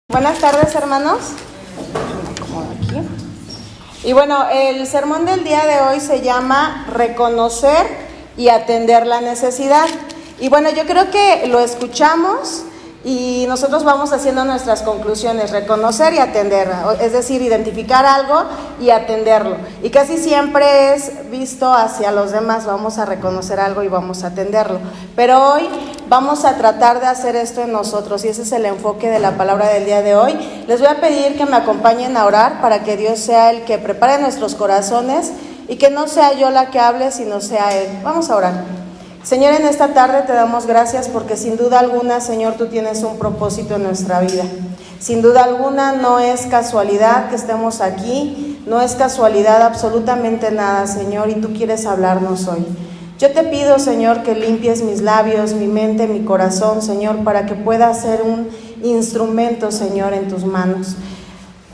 Buenas tardes, hermanos. Me acomodo aquí. Y bueno, el sermón del día de hoy se llama Reconocer y atender la necesidad. Y bueno, yo creo que lo escuchamos y nosotros vamos haciendo nuestras conclusiones, reconocer y atender, es decir, identificar algo y atenderlo. Y casi siempre es visto hacia los demás, vamos a reconocer algo y vamos a atenderlo. Pero hoy vamos a tratar de hacer esto en nosotros y ese es el enfoque de la palabra del día de hoy. Les voy a pedir que me acompañen a orar para que Dios sea el que prepare nuestros corazones y que no sea yo la que hable, sino sea Él. Vamos a orar. Señor, en esta tarde te damos gracias porque sin duda alguna, Señor, tú tienes un propósito en nuestra vida. Sin duda alguna no es casualidad que estemos aquí, no es casualidad absolutamente nada, Señor, y tú quieres hablarnos hoy. Yo te pido, Señor, que limpies mis labios, mi mente, mi corazón, Señor, para que pueda ser un instrumento, Señor, en tus manos.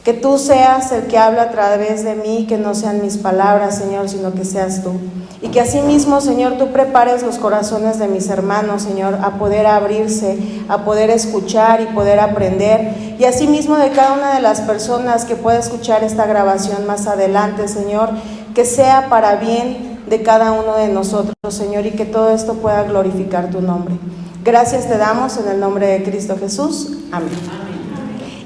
Que tú seas el que habla a través de mí, que no sean mis palabras, Señor, sino que seas tú. Y que asimismo, Señor, tú prepares los corazones de mis hermanos, Señor, a poder abrirse, a poder escuchar y poder aprender. Y asimismo de cada una de las personas que pueda escuchar esta grabación más adelante, Señor, que sea para bien de cada uno de nosotros, Señor, y que todo esto pueda glorificar tu nombre. Gracias te damos en el nombre de Cristo Jesús. Amén.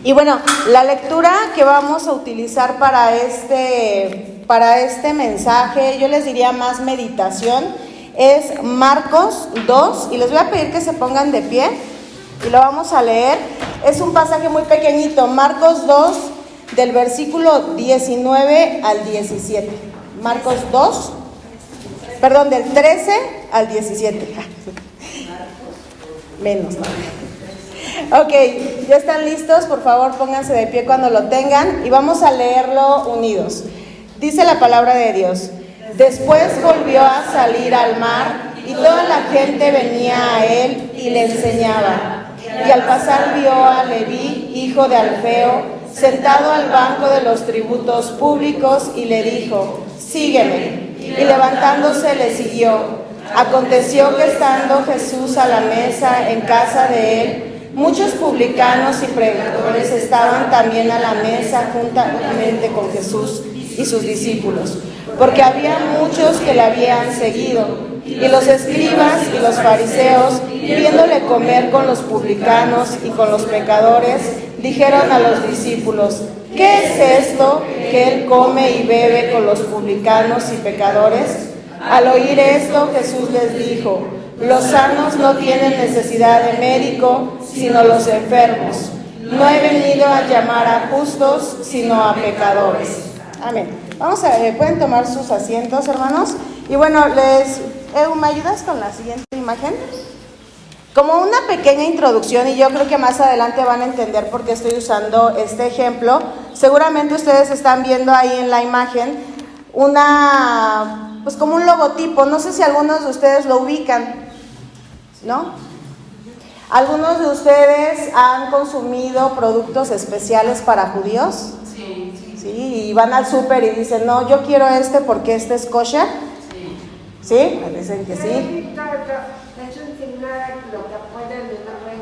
Y bueno, la lectura que vamos a utilizar para este mensaje, yo les diría más meditación, es Marcos 2, y les voy a pedir que se pongan de pie y lo vamos a leer. Es un pasaje muy pequeñito, Marcos 2, del versículo 19 al 17. Marcos 2, perdón, del 13 al 17. Menos, ¿no? Ok, ¿ya están listos? Por favor, pónganse de pie cuando lo tengan y vamos a leerlo unidos. Dice la palabra de Dios: Después volvió a salir al mar y toda la gente venía a él y le enseñaba. Y al pasar vio a Leví, hijo de Alfeo, sentado al banco de los tributos públicos y le dijo: Sígueme. Y levantándose le siguió. Aconteció que estando Jesús a la mesa en casa de él, muchos publicanos y pecadores estaban también a la mesa juntamente con Jesús y sus discípulos, porque había muchos que le habían seguido. Y los escribas y los fariseos, viéndole comer con los publicanos y con los pecadores, dijeron a los discípulos: ¿Qué es esto que él come y bebe con los publicanos y pecadores? Al oír esto, Jesús les dijo: Los sanos no tienen necesidad de médico, sino los enfermos. No he venido a llamar a justos, sino a pecadores. Amén. Pueden tomar sus asientos, hermanos. Y bueno, ¿me ayudas con la siguiente imagen? Como una pequeña introducción, y yo creo que más adelante van a entender por qué estoy usando este ejemplo. Seguramente ustedes están viendo ahí en la imagen pues como un logotipo. No sé si algunos de ustedes lo ubican, ¿no? ¿Algunos de ustedes han consumido productos especiales para judíos? Sí. Sí, y van al súper y dicen: no, yo quiero este porque este es kosher. Sí. ¿Sí? Me dicen que sí. Es un signo lo que pueden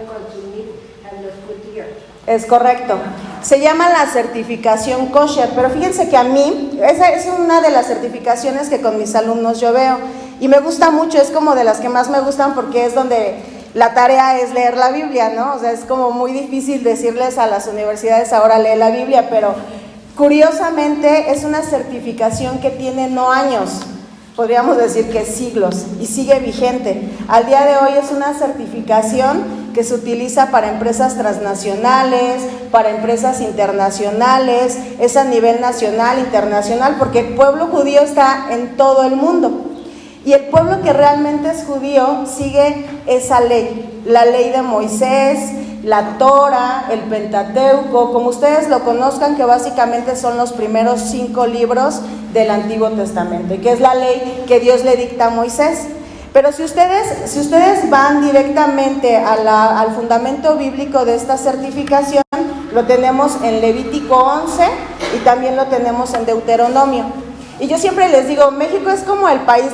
consumir a los judíos. Es correcto. Se llama la certificación kosher, pero fíjense que a mí, esa es una de las certificaciones que con mis alumnos yo veo, y me gusta mucho, es como de las que más me gustan porque es donde la tarea es leer la Biblia, ¿no? O sea, es como muy difícil decirles a las universidades: ahora lee la Biblia, pero curiosamente es una certificación que tiene no años, podríamos decir que siglos, y sigue vigente. Al día de hoy es una certificación que se utiliza para empresas transnacionales, para empresas internacionales, es a nivel nacional, internacional, porque el pueblo judío está en todo el mundo. Y el pueblo que realmente es judío sigue esa ley, la ley de Moisés, la Torah, el Pentateuco, como ustedes lo conozcan, que básicamente son los primeros 5 libros del Antiguo Testamento, y que es la ley que Dios le dicta a Moisés. Pero si ustedes van directamente al fundamento bíblico de esta certificación, lo tenemos en Levítico 11 y también lo tenemos en Deuteronomio. Y yo siempre les digo, México es como el país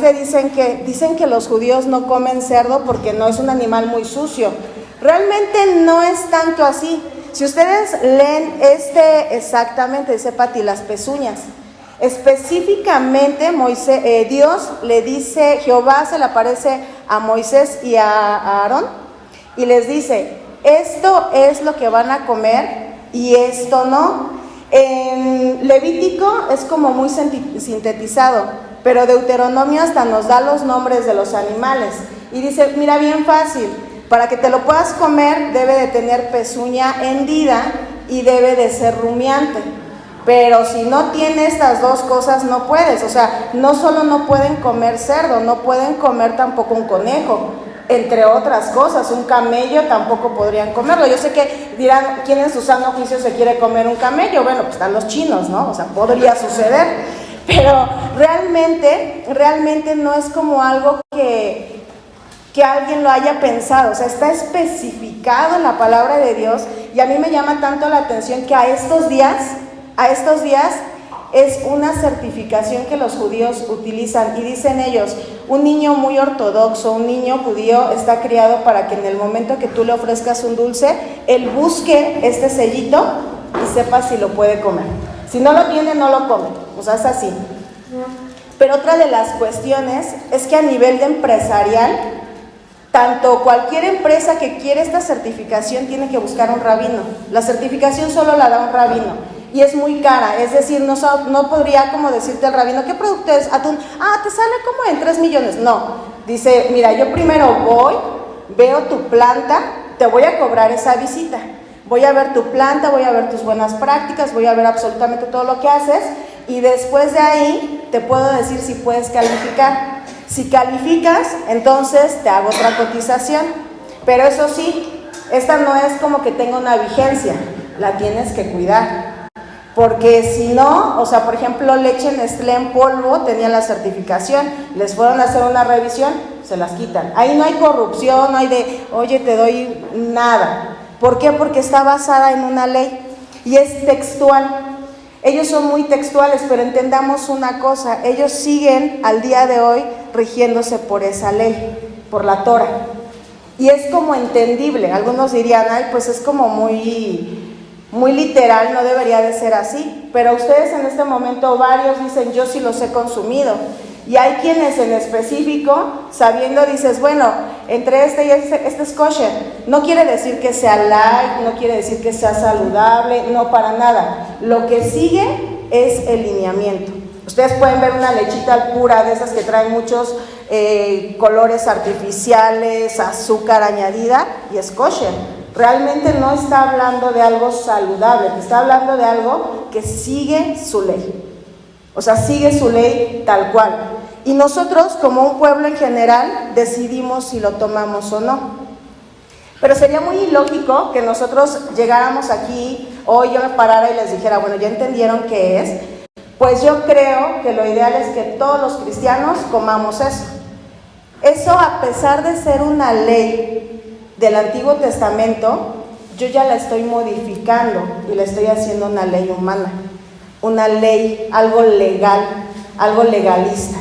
dicen que los judíos no comen cerdo porque no es un animal muy sucio. Realmente no es tanto así. Si ustedes leen exactamente, dice Pati, las pezuñas. Específicamente Dios le dice, Jehová se le aparece a Moisés y a Aarón y les dice, esto es lo que van a comer y esto no. En Levítico es como muy sintetizado, pero Deuteronomio hasta nos da los nombres de los animales y dice, mira, bien fácil, para que te lo puedas comer debe de tener pezuña hendida y debe de ser rumiante. Pero si no tiene estas dos cosas no puedes, o sea, no solo no pueden comer cerdo, no pueden comer tampoco un conejo, entre otras cosas, un camello tampoco podrían comerlo. Yo sé que dirán, ¿quién en su sano juicio se quiere comer un camello? Bueno, pues están los chinos, ¿no? O sea, podría suceder, pero realmente no es como algo que alguien lo haya pensado, o sea, está especificado en la palabra de Dios y a mí me llama tanto la atención que a estos días es una certificación que los judíos utilizan y dicen ellos, un niño muy ortodoxo, un niño judío está criado para que en el momento que tú le ofrezcas un dulce, él busque este sellito y sepa si lo puede comer. Si no lo tiene, no lo come, o sea, es así. Pero otra de las cuestiones es que a nivel de empresarial, tanto cualquier empresa que quiere esta certificación tiene que buscar un rabino. La certificación solo la da un rabino. Y es muy cara, es decir, no podría como decirte al rabino, ¿qué producto es? Atún, te sale como en 3 millones. No, dice, mira, yo primero voy, veo tu planta, te voy a cobrar esa visita. Voy a ver tu planta, voy a ver tus buenas prácticas, voy a ver absolutamente todo lo que haces y después de ahí te puedo decir si puedes calificar. Si calificas, entonces te hago otra cotización. Pero eso sí, esta no es como que tenga una vigencia, la tienes que cuidar. Porque si no, o sea, por ejemplo, leche Nestlé en polvo tenía la certificación, les fueron a hacer una revisión, se las quitan. Ahí no hay corrupción, no hay de, oye, te doy nada. ¿Por qué? Porque está basada en una ley y es textual. Ellos son muy textuales, pero entendamos una cosa, ellos siguen al día de hoy rigiéndose por esa ley, por la Torah. Y es como entendible, algunos dirían, ay, pues es como muy literal, no debería de ser así, pero ustedes en este momento varios dicen, yo sí los he consumido, y hay quienes en específico, sabiendo, dices, bueno, entre este y este es kosher, no quiere decir que sea light, no quiere decir que sea saludable, no para nada, lo que sigue es el lineamiento. Ustedes pueden ver una lechita pura de esas que traen muchos colores artificiales, azúcar añadida, y es kosher. Realmente no está hablando de algo saludable, está hablando de algo que sigue su ley. O sea, sigue su ley tal cual. Y nosotros, como un pueblo en general, decidimos si lo tomamos o no. Pero sería muy ilógico que nosotros llegáramos aquí, hoy yo me parara y les dijera, bueno, ¿ya entendieron qué es? Pues yo creo que lo ideal es que todos los cristianos comamos eso. Eso, a pesar de ser una ley del Antiguo Testamento, yo ya la estoy modificando y la estoy haciendo una ley humana, una ley, algo legal, algo legalista.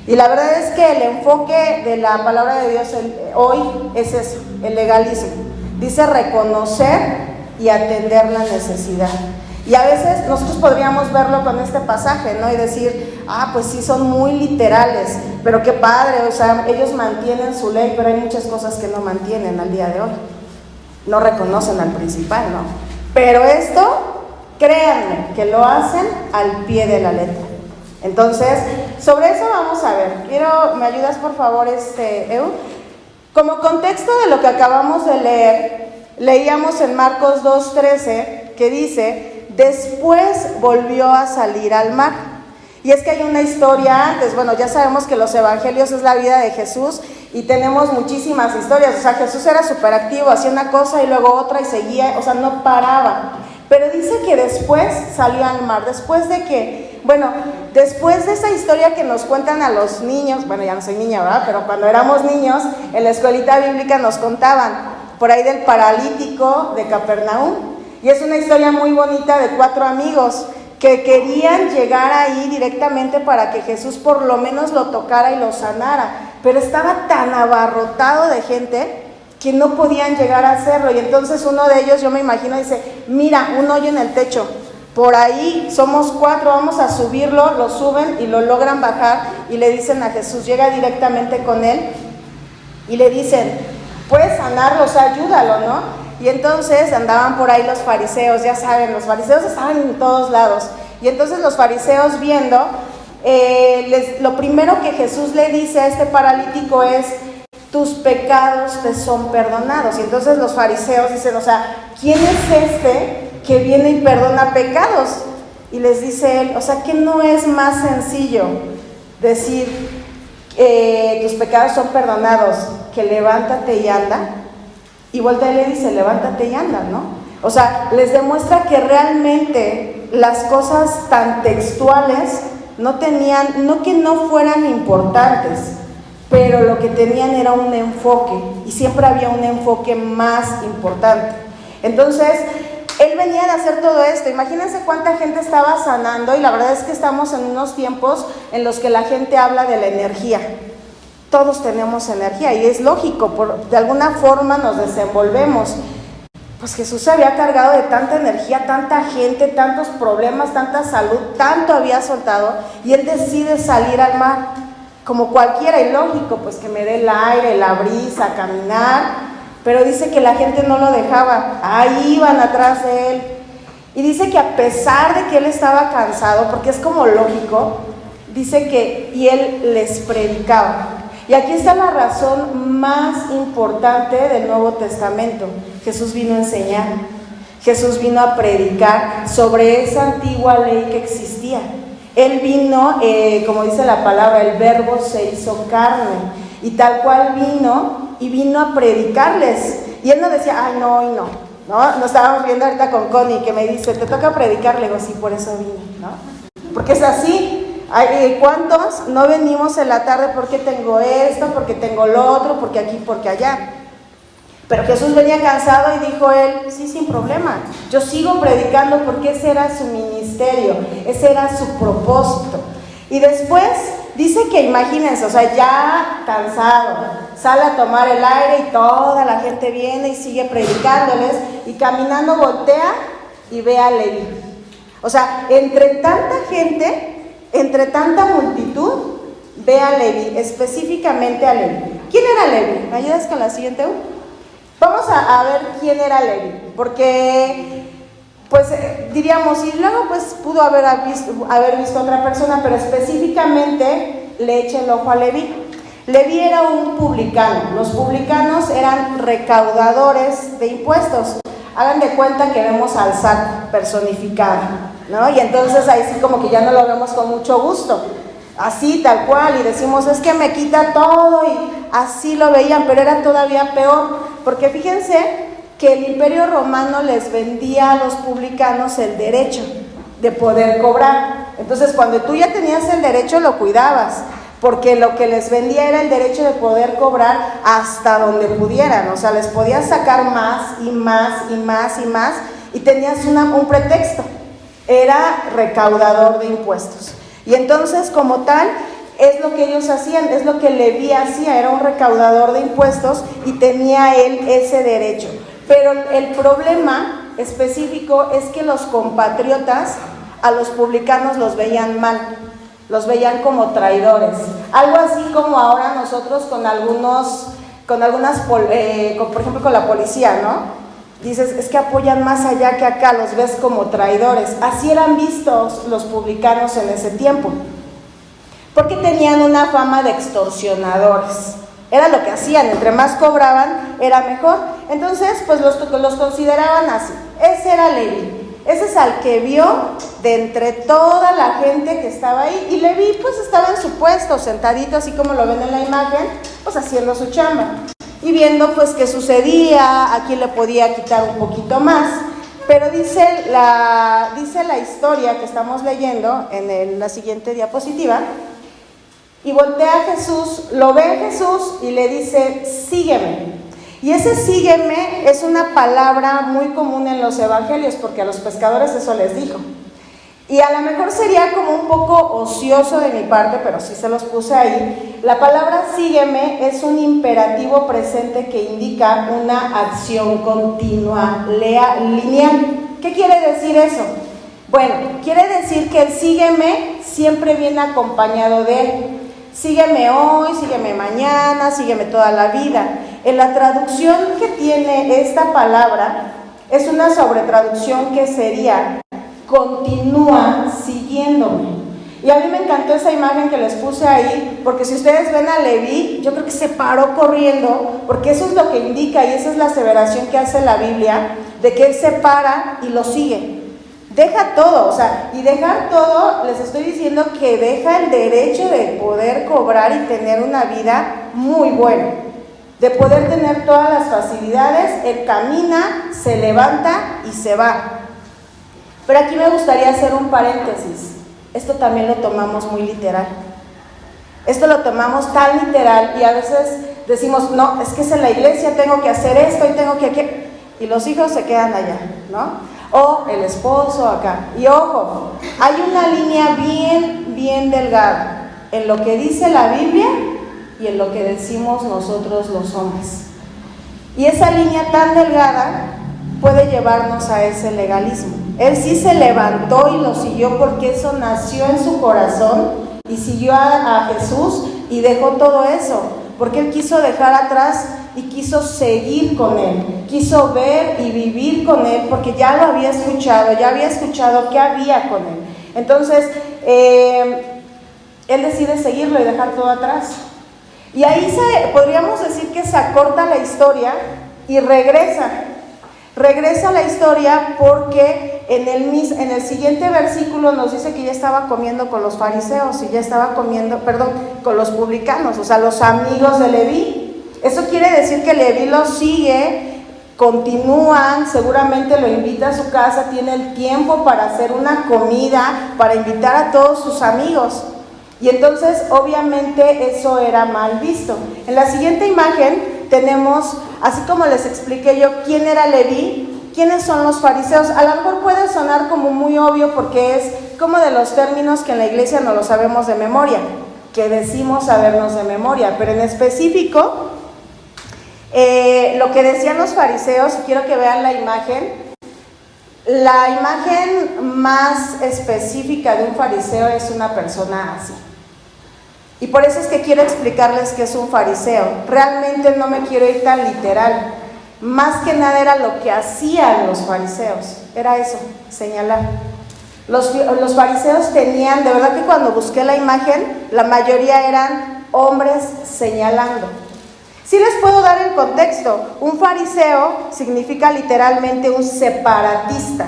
Y la verdad es que el enfoque de la palabra de Dios hoy es eso, el legalismo. Dice reconocer y atender la necesidad. Y a veces nosotros podríamos verlo con este pasaje, ¿no? Y decir, pues sí, son muy literales, pero qué padre, o sea, ellos mantienen su ley, pero hay muchas cosas que no mantienen al día de hoy. No reconocen al principal, ¿no? Pero esto, créanme, que lo hacen al pie de la letra. Entonces, sobre eso vamos a ver. ¿Me ayudas por favor, Eu? Como contexto de lo que acabamos de leer, leíamos en Marcos 2:13, que dice, después volvió a salir al mar. Y es que hay una historia antes, bueno, ya sabemos que los evangelios es la vida de Jesús y tenemos muchísimas historias, o sea, Jesús era súper activo, hacía una cosa y luego otra y seguía, o sea, no paraba. Pero dice que después salió al mar, después de que, bueno, después de esa historia que nos cuentan a los niños, bueno, ya no soy niña, ¿verdad? Pero cuando éramos niños, en la escuelita bíblica nos contaban por ahí del paralítico de Capernaum. Y es una historia muy bonita de 4 amigos que querían llegar ahí directamente para que Jesús por lo menos lo tocara y lo sanara. Pero estaba tan abarrotado de gente que no podían llegar a hacerlo. Y entonces uno de ellos, yo me imagino, dice, mira, un hoyo en el techo, por ahí somos 4, vamos a subirlo, lo suben y lo logran bajar y le dicen a Jesús, llega directamente con él y le dicen, puedes sanarlo, o sea, ayúdalo, ¿no? Y entonces andaban por ahí los fariseos, ya saben, los fariseos estaban en todos lados. Y entonces los fariseos viendo, lo primero que Jesús le dice a este paralítico es, tus pecados te son perdonados. Y entonces los fariseos dicen, o sea, ¿quién es este que viene y perdona pecados? Y les dice él, o sea, que no es más sencillo decir, tus pecados son perdonados, que levántate y anda. Y voltea y le dice, levántate y anda, ¿no? O sea, les demuestra que realmente las cosas tan textuales no tenían, no que no fueran importantes, pero lo que tenían era un enfoque, y siempre había un enfoque más importante. Entonces, él venía de hacer todo esto. Imagínense cuánta gente estaba sanando, y la verdad es que estamos en unos tiempos en los que la gente habla de la energía. Todos tenemos energía y es lógico, de alguna forma nos desenvolvemos. Pues Jesús se había cargado de tanta energía, tanta gente, tantos problemas, tanta salud, tanto había soltado, y él decide salir al mar, como cualquiera, y lógico, pues que me dé el aire, la brisa, caminar, pero dice que la gente no lo dejaba, ahí iban atrás de él, y dice que a pesar de que él estaba cansado, porque es como lógico, dice que, y él les predicaba. Y aquí está la razón más importante del Nuevo Testamento. Jesús vino a enseñar, Jesús vino a predicar sobre esa antigua ley que existía. Él vino, como dice la palabra, el verbo se hizo carne, y tal cual vino a predicarles. Y él no decía, ay, no, hoy no. Nos estábamos viendo ahorita con Connie, que me dice, te toca predicar. Le digo, sí, por eso vine, ¿no? Porque es así. ¿Cuántos no venimos en la tarde porque tengo esto, porque tengo lo otro, porque aquí, porque allá? Pero Jesús venía cansado y dijo él, sí, sin problema, yo sigo predicando, porque ese era su ministerio, ese era su propósito. Y después dice que, imagínense, o sea, ya cansado, sale a tomar el aire y toda la gente viene y sigue predicándoles, y caminando voltea y ve a Leví. O sea, entre tanta gente, entre tanta multitud, ve a Leví, específicamente a Leví. ¿Quién era Leví? ¿Me ayudas con la siguiente? Vamos a ver quién era Leví, porque pues diríamos, y luego pues pudo haber visto otra persona, pero específicamente le echa el ojo a Leví. Leví era un publicano. Los publicanos eran recaudadores de impuestos. Hagan de cuenta que vemos al SAT personificado, ¿no? Y entonces ahí sí como que ya no lo vemos con mucho gusto, así tal cual, y decimos, es que me quita todo, y así lo veían, pero era todavía peor, porque fíjense que el Imperio Romano les vendía a los publicanos el derecho de poder cobrar. Entonces cuando tú ya tenías el derecho, lo cuidabas, porque lo que les vendía era el derecho de poder cobrar hasta donde pudieran. O sea, les podías sacar más y más y más y más, y tenías un pretexto, era recaudador de impuestos. Y entonces, como tal, es lo que ellos hacían, es lo que Leví hacía, era un recaudador de impuestos y tenía él ese derecho. Pero el problema específico es que los compatriotas a los publicanos los veían mal, los veían como traidores, algo así como ahora nosotros con algunas, por ejemplo con la policía, ¿no? Dices, es que apoyan más allá que acá, los ves como traidores. Así eran vistos los publicanos en ese tiempo, porque tenían una fama de extorsionadores. Era lo que hacían, entre más cobraban era mejor. Entonces pues los consideraban así. Ese era Leví, ese es al que vio de entre toda la gente que estaba ahí. Y Leví pues estaba en su puesto, sentadito, así como lo ven en la imagen, pues haciendo su chamba y viendo pues qué sucedía, a quién le podía quitar un poquito más. Pero dice la historia que estamos leyendo en la siguiente diapositiva. Y voltea a Jesús, lo ve Jesús y le dice, sígueme. Y ese sígueme es una palabra muy común en los evangelios, porque a los pescadores eso les dijo. Y a lo mejor sería como un poco ocioso de mi parte, pero sí se los puse ahí. La palabra sígueme es un imperativo presente que indica una acción continua, lineal. ¿Qué quiere decir eso? Bueno, quiere decir que el sígueme siempre viene acompañado de él. Sígueme hoy, sígueme mañana, sígueme toda la vida. En la traducción que tiene esta palabra, es una sobretraducción que sería continúa siguiéndome. Y a mí me encantó esa imagen que les puse ahí, porque si ustedes ven a Leví, yo creo que se paró corriendo, porque eso es lo que indica y esa es la aseveración que hace la Biblia, de que él se para y lo sigue. Deja todo, o sea, y dejar todo, les estoy diciendo que deja el derecho de poder cobrar y tener una vida muy buena, de poder tener todas las facilidades. Él camina, se levanta y se va. Pero aquí me gustaría hacer un paréntesis. Esto también lo tomamos muy literal. Esto lo tomamos tan literal y a veces decimos, no, es que es en la iglesia, tengo que hacer esto y tengo que... Y los hijos se quedan allá, ¿no? O el esposo acá. Y ojo, hay una línea bien delgada en lo que dice la Biblia y en lo que decimos nosotros los hombres. Y esa línea tan delgada puede llevarnos a ese legalismo. Él sí se levantó y lo siguió porque eso nació en su corazón y siguió a Jesús y dejó todo eso, porque él quiso dejar atrás y quiso seguir con él, quiso ver y vivir con él, porque ya lo había escuchado, qué había con él. Entonces, él decide seguirlo y dejar todo atrás. Y ahí podríamos decir que se acorta la historia y regresa la historia, porque en el siguiente versículo nos dice que ya estaba comiendo con los fariseos y ya estaba comiendo, con los publicanos, o sea, los amigos de Leví. Eso quiere decir que Leví lo sigue, continúan, seguramente lo invita a su casa, tiene el tiempo para hacer una comida, para invitar a todos sus amigos. Y entonces, obviamente, eso era mal visto. En la siguiente imagen tenemos, así como les expliqué yo, quién era Leví, quiénes son los fariseos. A lo mejor puede sonar como muy obvio porque es como de los términos que en la iglesia no lo sabemos de memoria, que decimos sabernos de memoria, pero en específico, lo que decían los fariseos, quiero que vean la imagen más específica de un fariseo es una persona así. Y por eso es que quiero explicarles qué es un fariseo. Realmente no me quiero ir tan literal. Más que nada era lo que hacían los fariseos. Era eso, señalar. Los fariseos tenían, de verdad que cuando busqué la imagen, la mayoría eran hombres señalando. Sí les puedo dar el contexto. Un fariseo significa literalmente un separatista.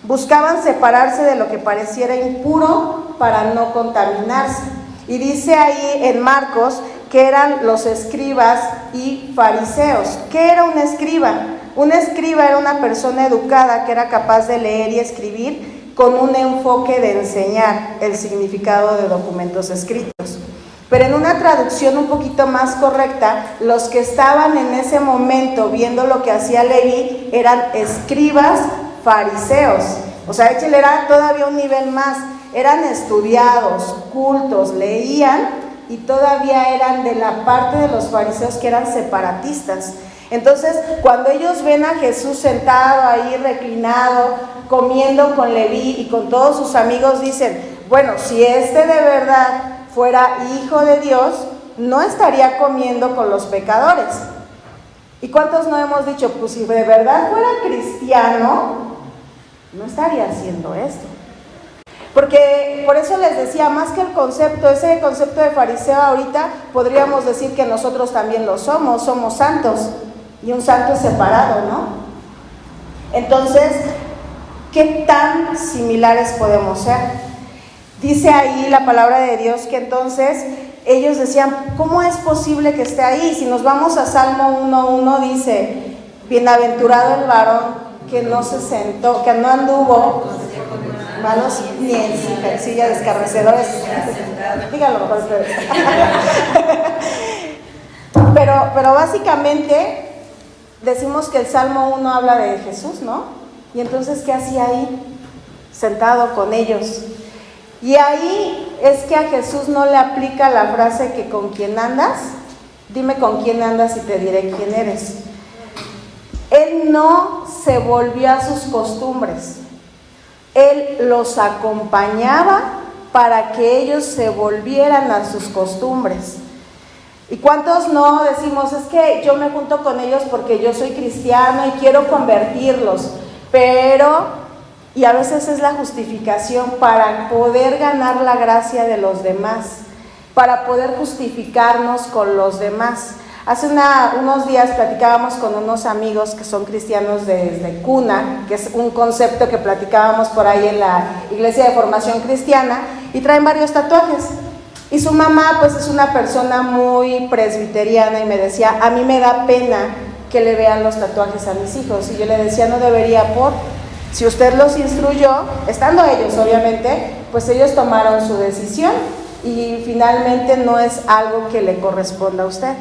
Buscaban separarse de lo que pareciera impuro para no contaminarse. Y dice ahí en Marcos que eran los escribas y fariseos. ¿Qué era un escriba? Un escriba era una persona educada que era capaz de leer y escribir con un enfoque de enseñar el significado de documentos escritos. Pero en una traducción un poquito más correcta, los que estaban en ese momento viendo lo que hacía Leví eran escribas fariseos. O sea, él era todavía un nivel más. Eran estudiados, cultos, leían y todavía eran de la parte de los fariseos que eran separatistas. Entonces, cuando ellos ven a Jesús sentado ahí, reclinado, comiendo con Leví y con todos sus amigos, dicen, bueno, si este de verdad fuera hijo de Dios, no estaría comiendo con los pecadores. ¿Y cuántos no hemos dicho, pues si de verdad fuera cristiano, no estaría haciendo esto? Porque por eso les decía, más que el concepto, ese concepto de fariseo ahorita, podríamos decir que nosotros también lo somos santos, y un santo es separado, ¿no? Entonces, ¿qué tan similares podemos ser? Dice ahí la palabra de Dios que entonces ellos decían, ¿cómo es posible que esté ahí? Si nos vamos a Salmo 1:1 dice, bienaventurado el varón que no se sentó, que no anduvo malos ni en silla de escarnecedores. Díganlo mejor ustedes. Pero básicamente decimos que el Salmo 1 habla de Jesús, ¿no? Y entonces, ¿qué hacía ahí? sentado con ellos. Y ahí es que a Jesús no le aplica la frase que con quién andas, dime con quién andas y te diré quién eres. Él no se volvió a sus costumbres, Él los acompañaba para que ellos se volvieran a sus costumbres. ¿Y cuántos no decimos, es que yo me junto con ellos porque yo soy cristiano y quiero convertirlos? Y a veces es la justificación para poder ganar la gracia de los demás, para poder justificarnos con los demás. Hace unos días platicábamos con unos amigos que son cristianos desde cuna, que es un concepto que platicábamos por ahí en la Iglesia de Formación Cristiana, y traen varios tatuajes. Y su mamá pues es una persona muy presbiteriana y me decía, a mí me da pena que le vean los tatuajes a mis hijos. Y yo le decía, no debería si usted los instruyó, estando ellos obviamente, pues ellos tomaron su decisión y finalmente no es algo que le corresponda a usted.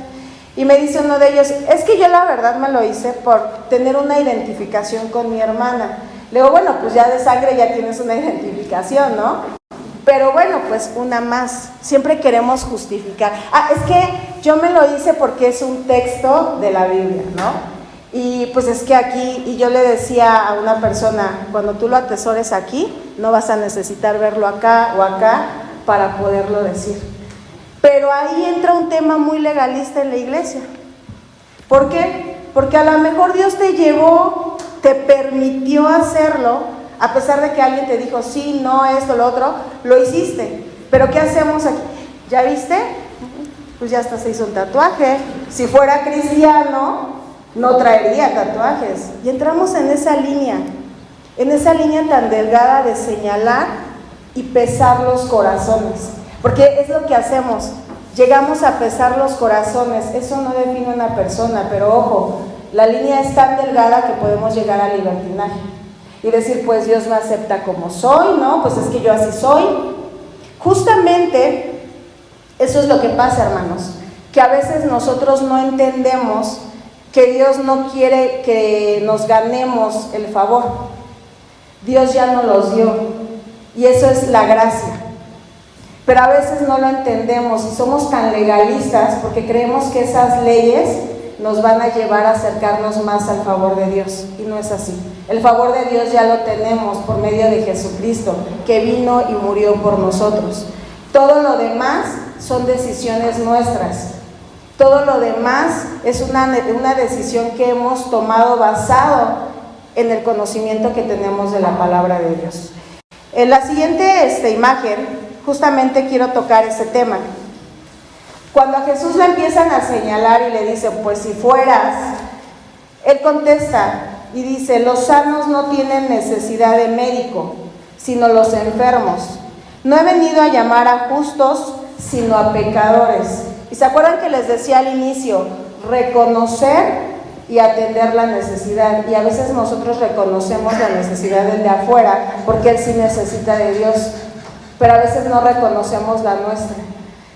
Y me dice uno de ellos, es que yo la verdad me lo hice por tener una identificación con mi hermana. Le digo, bueno, pues ya de sangre ya tienes una identificación, ¿no? Pero bueno, pues una más. Siempre queremos justificar. Es que yo me lo hice porque es un texto de la Biblia, ¿no? Y pues es que aquí, y yo le decía a una persona, cuando tú lo atesores aquí, no vas a necesitar verlo acá o acá para poderlo decir. Pero ahí entra un tema muy legalista en la iglesia. ¿Por qué? Porque a lo mejor Dios te llevó, te permitió hacerlo, a pesar de que alguien te dijo, sí, no, esto, lo otro, lo hiciste. Pero ¿qué hacemos aquí? ¿Ya viste? Pues ya hasta se hizo un tatuaje. Si fuera cristiano, no traería tatuajes. Y entramos en esa línea tan delgada de señalar y pesar los corazones. Porque es lo que hacemos, llegamos a pesar los corazones. Eso no define una persona, pero ojo, la línea es tan delgada que podemos llegar al libertinaje y decir, pues Dios me acepta como soy, ¿no? Pues es que yo así soy. Justamente eso es lo que pasa, hermanos, que a veces nosotros no entendemos que Dios no quiere que nos ganemos el favor. Dios ya nos los dio y eso es la gracia. Pero a veces no lo entendemos y somos tan legalistas porque creemos que esas leyes nos van a llevar a acercarnos más al favor de Dios, y no es así. El favor de Dios ya lo tenemos por medio de Jesucristo, que vino y murió por nosotros. Todo lo demás son decisiones nuestras. Todo lo demás es una decisión que hemos tomado basado en el conocimiento que tenemos de la palabra de Dios. En la siguiente imagen, justamente quiero tocar ese tema. Cuando a Jesús le empiezan a señalar y le dicen, pues si fueras, Él contesta y dice, los sanos no tienen necesidad de médico, sino los enfermos. No he venido a llamar a justos, sino a pecadores. ¿Y se acuerdan que les decía al inicio? Reconocer y atender la necesidad. Y a veces nosotros reconocemos la necesidad del de afuera, porque él sí necesita de Dios, pero a veces no reconocemos la nuestra.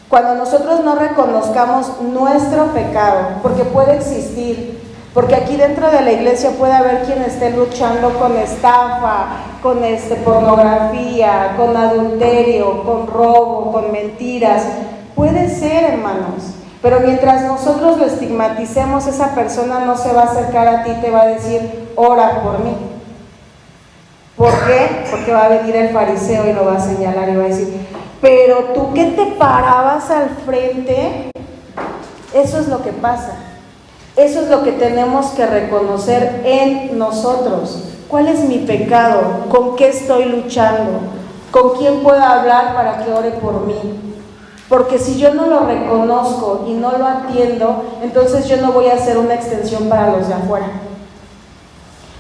Cuando nosotros no reconozcamos nuestro pecado, porque puede existir, porque aquí dentro de la iglesia puede haber quien esté luchando con estafa, con pornografía, con adulterio, con robo, con mentiras. Puede ser, hermanos, pero mientras nosotros lo estigmaticemos, esa persona no se va a acercar a ti y te va a decir, ora por mí. ¿Por qué? Porque va a venir el fariseo y lo va a señalar y va a decir, pero tú que te parabas al frente. Eso es lo que pasa. Eso es lo que tenemos que reconocer en nosotros. ¿Cuál es mi pecado? ¿Con qué estoy luchando? ¿Con quién puedo hablar para que ore por mí? Porque si yo no lo reconozco y no lo atiendo, entonces yo no voy a hacer una extensión para los de afuera.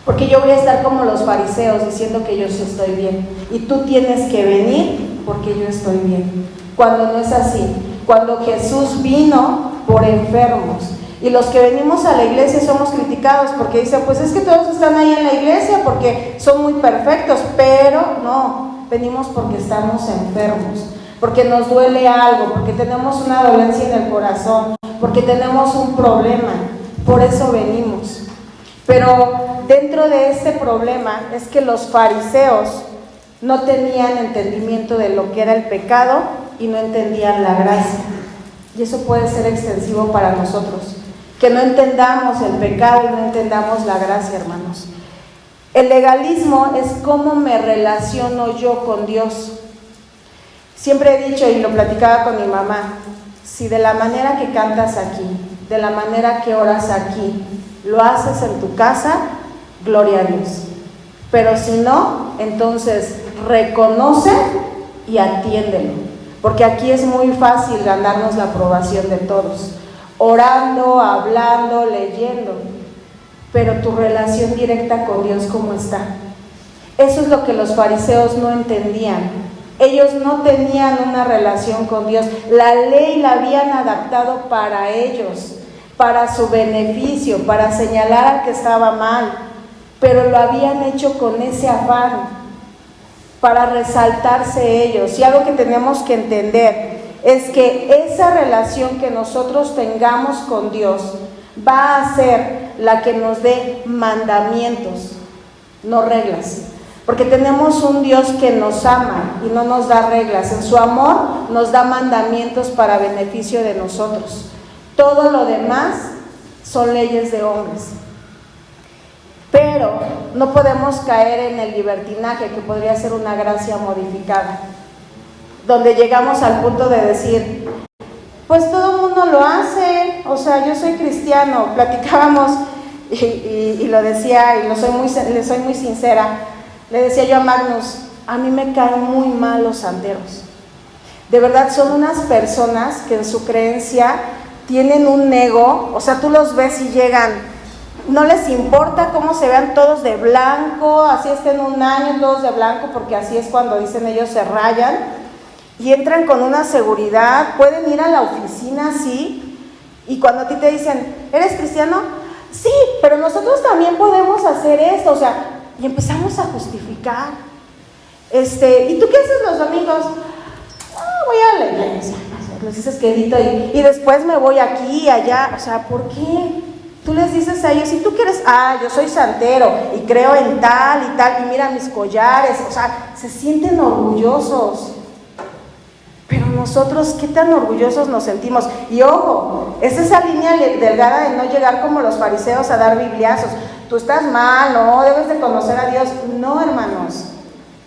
Porque yo voy a estar como los fariseos diciendo que yo sí estoy bien. Y tú tienes que venir porque yo estoy bien. Cuando no es así. Cuando Jesús vino por enfermos. Y los que venimos a la iglesia somos criticados porque dicen, pues es que todos están ahí en la iglesia porque son muy perfectos. Pero no, venimos porque estamos enfermos. Porque nos duele algo, porque tenemos una dolencia en el corazón, porque tenemos un problema. Por eso venimos. Pero dentro de este problema es que los fariseos no tenían entendimiento de lo que era el pecado y no entendían la gracia. Y eso puede ser extensivo para nosotros, que no entendamos el pecado y no entendamos la gracia, hermanos. El legalismo es cómo me relaciono yo con Dios. Siempre he dicho, y lo platicaba con mi mamá, si de la manera que cantas aquí, de la manera que oras aquí, lo haces en tu casa, gloria a Dios. Pero si no, entonces reconoce y atiéndelo, porque aquí es muy fácil ganarnos la aprobación de todos, orando, hablando, leyendo, pero tu relación directa con Dios, ¿cómo está? Eso es lo que los fariseos no entendían. Ellos no tenían una relación con Dios. La ley la habían adaptado para ellos, para su beneficio, para señalar al que estaba mal, pero lo habían hecho con ese afán, para resaltarse ellos. Y algo que tenemos que entender es que esa relación que nosotros tengamos con Dios va a ser la que nos dé mandamientos, no reglas. Porque tenemos un Dios que nos ama y no nos da reglas. En su amor nos da mandamientos para beneficio de nosotros. Todo lo demás son leyes de hombres. Pero no podemos caer en el libertinaje, que podría ser una gracia modificada, donde llegamos al punto de decir, pues todo el mundo lo hace, o sea, yo soy cristiano. Platicábamos y lo decía, y le soy muy sincera. Le decía yo a Magnus, a mí me caen muy mal los santeros. De verdad, son unas personas que en su creencia tienen un ego, o sea, tú los ves y llegan, no les importa cómo se vean todos de blanco, así estén un año todos de blanco, porque así es cuando dicen ellos, se rayan, y entran con una seguridad, pueden ir a la oficina así, y cuando a ti te dicen, ¿eres cristiano? Sí, pero nosotros también podemos hacer esto, o sea, y empezamos a justificar. ¿Y tú qué haces los domingos? Voy a la iglesia. Les dices quedito y después me voy aquí y allá. O sea, ¿por qué? Tú les dices a ellos, si tú quieres, yo soy santero y creo en tal y tal, y mira mis collares. O sea, se sienten orgullosos. Pero nosotros, ¿qué tan orgullosos nos sentimos? Y ojo, es esa línea delgada de no llegar como los fariseos a dar bibliazos. Tú estás mal, no, debes de conocer a Dios. No, hermanos,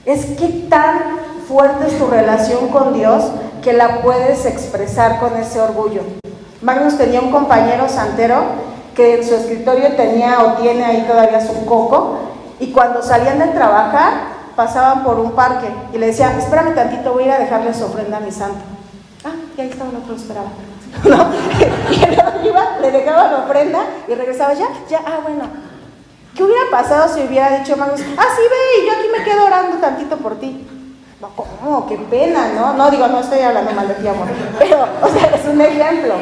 es que tan fuerte es tu relación con Dios que la puedes expresar con ese orgullo. Magnus tenía un compañero santero que en su escritorio tenía o tiene ahí todavía su coco, y cuando salían de trabajar pasaban por un parque y le decía, espérame tantito, voy a ir a dejarle su ofrenda a mi santo. Y ahí estaba el otro, esperaba. ¿No? Y él iba, le dejaba la ofrenda y regresaba, ya, bueno. ¿Qué hubiera pasado si hubiera dicho Magnus, sí, ve, y yo aquí me quedo orando tantito por ti? No, ¿cómo? Qué pena, ¿no? No, digo, no estoy hablando mal de ti, amor, pero, o sea, es un ejemplo.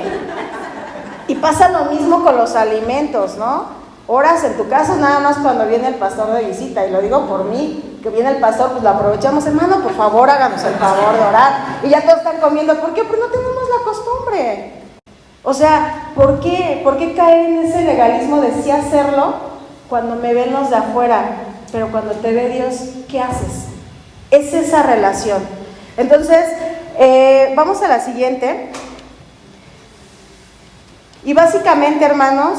Y pasa lo mismo con los alimentos, ¿no? Oras en tu casa nada más cuando viene el pastor de visita, y lo digo por mí, que viene el pastor, pues lo aprovechamos, hermano, por favor, háganos el favor de orar, y ya todos están comiendo. ¿Por qué? Porque no tenemos la costumbre. O sea, ¿por qué? ¿Por qué caer en ese legalismo de sí hacerlo cuando me ven los de afuera? Pero cuando te ve Dios, ¿qué haces? Es esa relación. Entonces, vamos a la siguiente. Y básicamente, hermanos,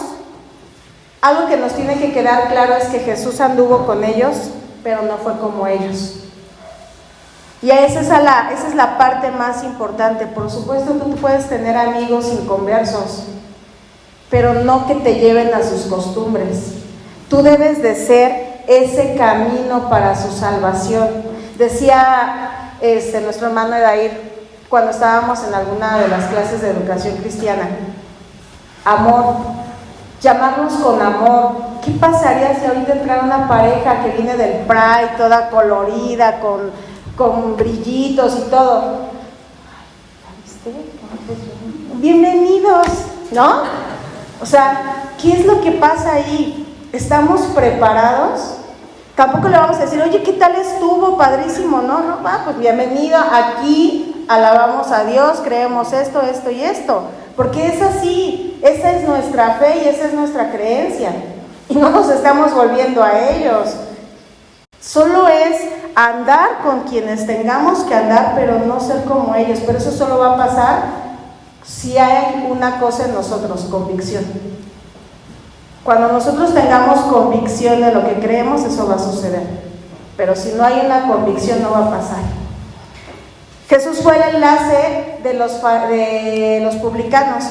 algo que nos tiene que quedar claro es que Jesús anduvo con ellos, pero no fue como ellos. Y esa es la parte más importante. Por supuesto, tú puedes tener amigos inconversos, pero no que te lleven a sus costumbres. Tú debes de ser ese camino para su salvación. Decía nuestro hermano Edair, cuando estábamos en alguna de las clases de educación cristiana, amor, llamarnos con amor. ¿Qué pasaría si ahorita entrara una pareja que viene del Pride, toda colorida, con brillitos y todo? Bienvenidos, ¿no? O sea, ¿qué es lo que pasa ahí? ¿Estamos preparados? Tampoco le vamos a decir, oye, ¿qué tal estuvo? Padrísimo. No, pues bienvenido, aquí alabamos a Dios, creemos esto, esto y esto. Porque es así, esa es nuestra fe y esa es nuestra creencia. Y no nos estamos volviendo a ellos. Solo es andar con quienes tengamos que andar, pero no ser como ellos. Pero eso solo va a pasar si hay una cosa en nosotros, convicción. Cuando nosotros tengamos convicción de lo que creemos, eso va a suceder. Pero si no hay una convicción, no va a pasar. Jesús fue el enlace de los publicanos.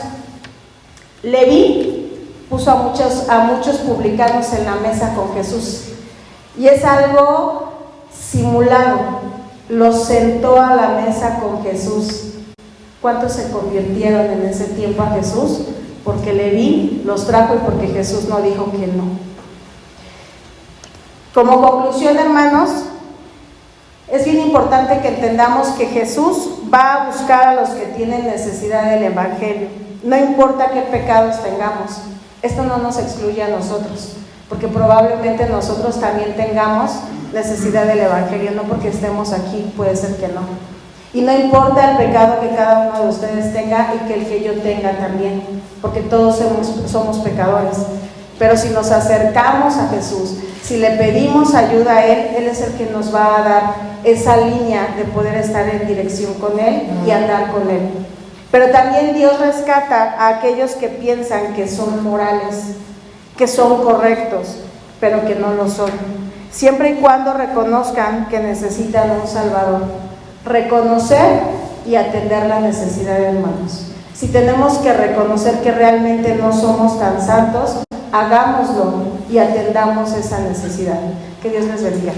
Leví puso a muchos publicanos en la mesa con Jesús. Y es algo simulado. Los sentó a la mesa con Jesús. ¿Cuántos se convirtieron en ese tiempo a Jesús? Porque Leví los trajo y porque Jesús no dijo que no. Como conclusión, hermanos, es bien importante que entendamos que Jesús va a buscar a los que tienen necesidad del Evangelio. No importa qué pecados tengamos, esto no nos excluye a nosotros, porque probablemente nosotros también tengamos necesidad del Evangelio, no porque estemos aquí, puede ser que no. Y no importa el pecado que cada uno de ustedes tenga y que el que yo tenga también, porque todos somos pecadores. Pero si nos acercamos a Jesús, si le pedimos ayuda a Él, Él es el que nos va a dar esa línea de poder estar en dirección con Él y andar con Él. Pero también Dios rescata a aquellos que piensan que son morales, que son correctos, pero que no lo son. Siempre y cuando reconozcan que necesitan un Salvador. Reconocer y atender la necesidad de hermanos. Si tenemos que reconocer que realmente no somos tan santos, hagámoslo y atendamos esa necesidad. Que Dios les bendiga.